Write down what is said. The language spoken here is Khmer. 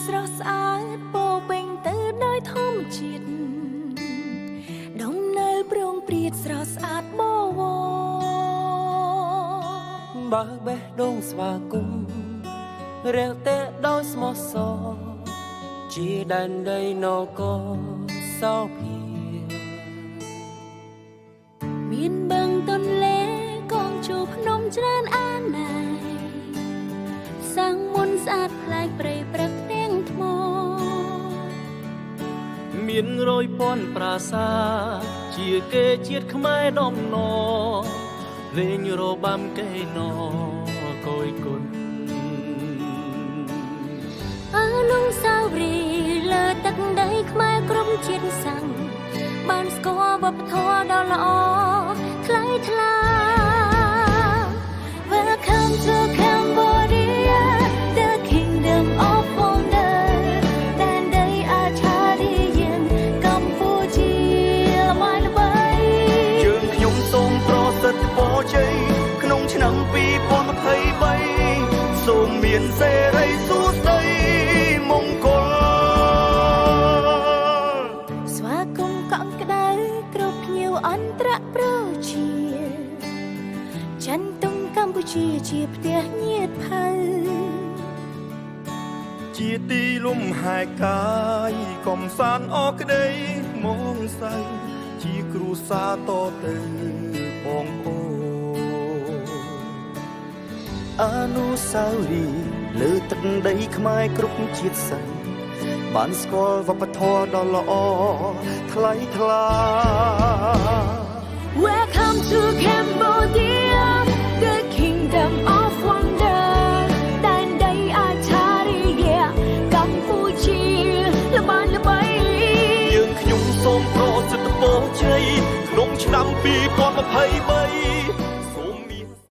ស្រស់ស្អាតពោពេញទៅដោយធម្មជាតិដំណើរប្រងព្រាតស្រស់ស្អាតបវរបើបេះដូងស្វាគមន៍រាវតែដោយស្មោះសរជាដែនដីនគរសោភាមានបឹងទន្លេកងជួរភ្នំច្រើនអាណៃសាំងមុនស្អាតប្លែកព្រៃព្រឹកទាំងថ្មមានរយពាន់ប្រាសាទជាគេជាតិខ្មែរដំណលេងរបាំកេណកយគុណអនុស្សាវរីយ៍លើទឹកដីខ្មែរក្រុមជាតិសាំងបានស្គាល់វប្បធម៌ដ៏ល្អថ្លៃថ្លា Welcome to Cambodia the kingdom of wonder ដែនដីអាចារ្យយើងកម្ពុជាល្បីល្បីយើងខ្ញុំសូមប្រសិទ្ធពរជ័យក្នុងឆ្នាំ2023សូមមានសេរីសួស្តីមង្គលស្វាគមន៍កក់ក្ដៅគ្រប់ភ្ញៀវអន្តរប្រជាចិនទុំកម្ពុជាជាផ្ទះញាតិភៅជាទីលំហែកាយកំសាន្តអរក្តីមកសៅជាគ្រួសារតទៅបងប្អូនអនុស្សាវរីយ៍លើទឹកដីខ្មែរគ្រប់ជាតិសាសន៍បានស្គាល់វប្បធម៌ដ៏ល្អថ្លៃថ្លា Welcome to Cambodia the kingdom of wonder ដែនដីអាចារ្យកម្ពុជាល្បីល្បីយើងខ្ញុំសូមប្រសិទ្ធពរជ័យក្នុងឆ្នាំ2023